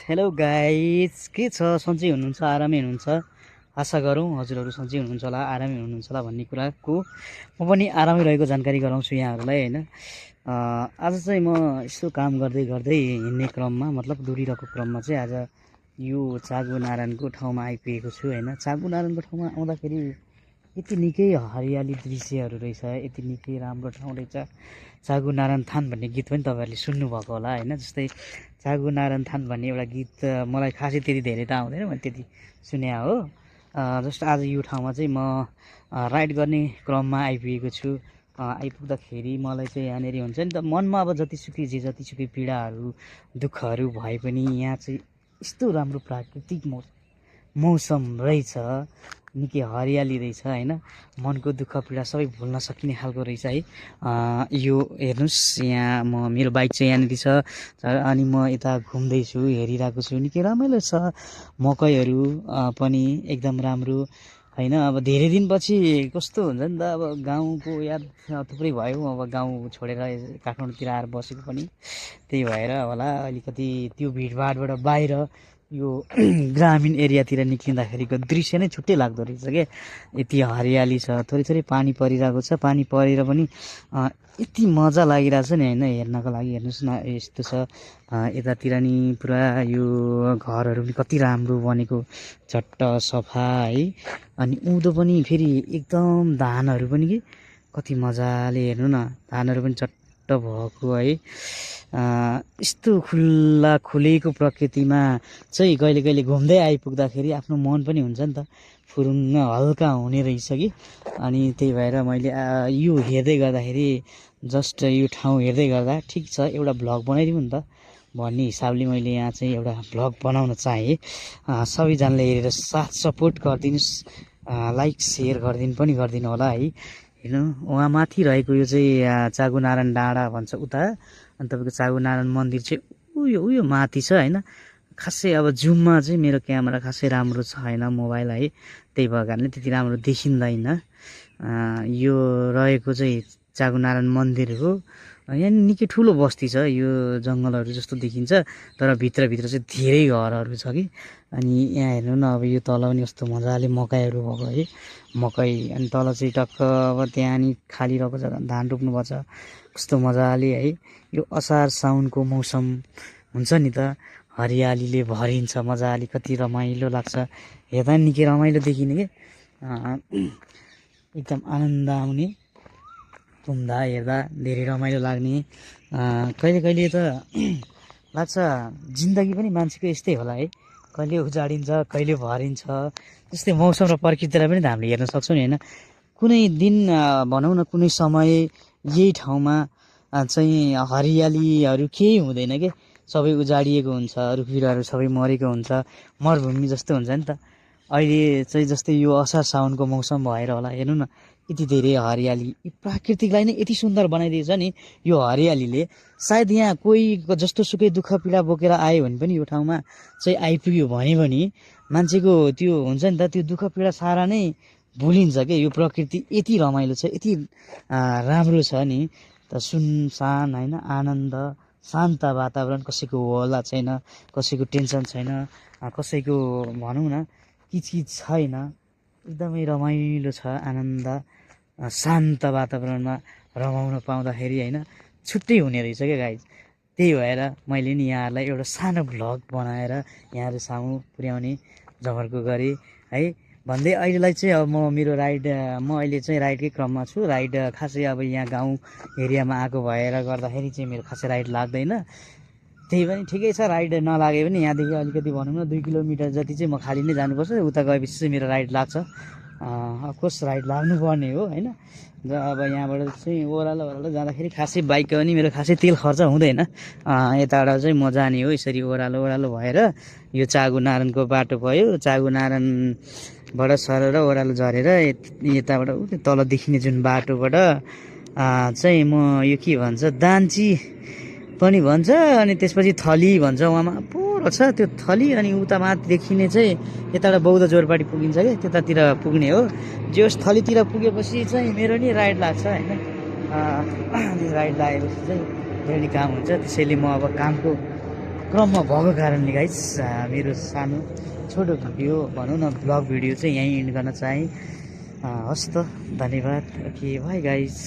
Hello guys, के छ? सन्चै हुनुहुन्छ? आरामै हुनुहुन्छ? आशा गरौँ हजुरहरू सन्चै हुनुहुन्छ होला, आरामै हुनुहुन्छ होला भन्ने कुराको म पनि आरामै रहेको जानकारी गराउँछु यहाँहरूलाई होइन। आज चाहिँ म यसो काम गर्दै गर्दै हिँड्ने क्रममा मतलब डुलिरहेको क्रममा चाहिँ आज यो चागु नारायणको ठाउँमा आइपुगेको छु होइन। चागु नारायणको ठाउँमा आउँदाखेरि यति निकै हरियाली दृश्यहरू रहेछ, यति निकै राम्रो ठाउँ रहेछ। चागु नारायण थान भन्ने गीत पनि तपाईँहरूले सुन्नुभएको होला होइन। जस्तै चागु नारायण थान भन्ने एउटा गीत मलाई खासै त्यति धेरै त आउँदैन, मैले त्यति सुने हो। जस्तो आज यो ठाउँमा चाहिँ म राइड गर्ने क्रममा आइपुगेको छु। आइपुग्दाखेरि मलाई चाहिँ यहाँनिर हुन्छ नि त, मनमा अब जतिसुकै पीडाहरू दुःखहरू भए पनि यहाँ चाहिँ यस्तो राम्रो प्राकृतिक मौसम रहेछ, निकै हरियाली रहेछ होइन। मनको दुःख पीडा सबै भुल्न सकिने खालको रहेछ है। यो हेर्नुहोस्, यहाँ मेरो बाइक चाहिँ यहाँनिर छ अनि म यता घुम्दैछु, हेरिरहेको छु। निकै रमाइलो छ, मकैहरू पनि एकदम राम्रो होइन। अब धेरै दिनपछि कस्तो हुन्छ नि त, अब गाउँको याद थुप्रै भयो। अब गाउँ छोडेर काठमाडौँतिर आएर बसेको पनि त्यही भएर होला। अलिकति त्यो भिडभाडबाट बाहिर यो ग्रामीण एरियातिर निक्लिँदाखेरिको दृश्य नै छुट्टै लाग्दो रहेछ क्या। यति हरियाली छ, थोरै पानी परिरहेको छ, पानी परेर पनि यति मजा लागिरहेको छ नि होइन हेर्नको लागि। हेर्नुहोस् न, यस्तो छ। यतातिर नि पुरा यो घरहरू पनि कति राम्रो बनेको, चट्ट सफा है। अनि उँधो पनि फेरि एकदम धानहरू पनि कि कति मजाले, हेर्नु न, धानहरू पनि चट्ट भएको है। यस्तो खुल्ला खुलेको प्रकृतिमा चाहिँ कहिले कहिले घुम्दै आइपुग्दाखेरि आफ्नो मन पनि हुन्छ नि त फुरुङ्ग हल्का हुने रहेछ कि। अनि त्यही भएर मैले यो हेर्दै गर्दाखेरि, जस्ट यो ठाउँ हेर्दै गर्दा ठिक छ एउटा भ्लग बनाइदिउँ नि त भन्ने हिसाबले मैले यहाँ चाहिँ एउटा भ्लग बनाउन चाहेँ। सबैजनाले हेरेर साथ सपोर्ट गरिदिनुहोस्, लाइक सेयर गरिदिनु होला है। हेर्नु, उहाँ माथि रहेको यो चाहिँ चागु नारायण डाँडा भन्छ उता। अनि तपाईँको चागु नारायण मन्दिर चाहिँ उयो माथि छ होइन। खासै अब जुममा चाहिँ मेरो क्यामेरा खासै राम्रो छैन, मोबाइल है, त्यही भएको कारणले त्यति राम्रो देखिँदैन। यो रहेको चाहिँ चागु नारायण मन्दिर हो। यहाँ निकै ठुलो बस्ती छ, यो जङ्गलहरू जस्तो देखिन्छ, तर भित्रभित्र चाहिँ धेरै घरहरू छ कि। अनि यहाँ हेर्नु न, अब यो तल पनि कस्तो मजाले मकैहरू भएको है, मकै। अनि तल चाहिँ टक्क अब त्यहाँ नि खाली रहेको जग्गा धान रोप्नुभएको छ, कस्तो मजाले है। यो असार साउनको मौसम हुन्छ नि त, हरियालीले भरिन्छ मजाले, कति रमाइलो लाग्छ। हेर्दा निकै रमाइलो देखिने कि, एकदम आनन्द आउने, घुम्दा हेर्दा धेरै रमाइलो लाग्ने। कहिले कहिले त लाग्छ जिन्दगी पनि मान्छेको यस्तै होला है, कहिले उजाडिन्छ कहिले भरिन्छ। जस्तै मौसम र प्रकृतिलाई पनि त हामीले हेर्न सक्छौँ नि होइन। कुनै दिन भनौँ न, कुनै समय यही ठाउँमा चाहिँ हरियालीहरू केही हुँदैन के, सबै उजाडिएको हुन्छ, रुखबिरुवाहरू सबै मरेको हुन्छ, मरुभूमि जस्तो हुन्छ नि त। अहिले चाहिँ जस्तै यो असार साउनको मौसम भएर होला, हेर्नु न यति धेरै हरियाली। प्राकृतिकलाई नै यति सुन्दर बनाइदिएछ नि यो हरियालीले। सायद यहाँ कोही जस्तो सुकै दुःख पीडा बोकेर आयो भने पनि यो ठाउँमा चाहिँ आइपुग्यो भने पनि मान्छेको त्यो हुन्छ नि त, त्यो दुःख पीडा सारा नै भुलिन्छ क्या। यो प्रकृति यति रमाइलो छ, यति राम्रो छ नि त, सुनसान होइन, आनन्द, शान्त वातावरण, कसैको होला छैन, कसैको टेन्सन छैन, कसैको भनौँ न किचकिच छैन, एकदमै रमाइलो छ। आनन्द शान्त वातावरणमा रमाउन पाउँदाखेरि होइन छुट्टै हुने रहेछ क्या गाइज। त्यही भएर मैले नि यहाँहरूलाई एउटा सानो भ्लग बनाएर यहाँहरू सामु पुर्याउने जमर्को गरेँ है। भन्दै अहिलेलाई चाहिँ अब मेरो राइड, म अहिले चाहिँ राइडकै क्रममा छु। राइड खासै अब यहाँ गाउँ एरियामा आएको भएर गर्दाखेरि चाहिँ मेरो खासै राइड लाग्दैन। त्यही पनि ठिकै छ, राइड नलागे पनि यहाँदेखि अलिकति भनौँ न 2 किलोमिटर जति चाहिँ म खाली नै जानुपर्छ, उता गएपछि चाहिँ मेरो राइड लाग्छ। अफकोर्स राइड लाग्नुपर्ने हो होइन। र अब यहाँबाट चाहिँ ओह्रालो जाँदाखेरि खासै बाइकको पनि मेरो खासै तेल खर्च हुँदैन। यताबाट चाहिँ म जाने हो यसरी ओह्रालो भएर। यो चागु नारायणको बाटो भयो, चागु नारायणबाट सरेर ओह्रालो झरेर यताबाट तल देखिने जुन बाटोबाट चाहिँ म यो के भन्छ दान्ची पनि भन्छ, अनि त्यसपछि थली भन्छ, उहाँमा पोरो छ त्यो थली। अनि उता माथि देखिने चाहिँ यताबाट बौद्ध जोरपाटी पुगिन्छ क्या, त्यतातिर पुग्ने हो। जोस् थलीतिर पुगेपछि चाहिँ मेरो नि राइड लाग्छ होइन। राइड लागेपछि चाहिँ धेरै काम हुन्छ, त्यसैले म अब कामको क्रममा भएको कारणले गाइस मेरो सानो छोटो भिडियो भनौँ न ब्लग भिडियो चाहिँ यहीँ इन्ड गर्न चाहेँ। हस् त धन्यवाद। Okay by guys.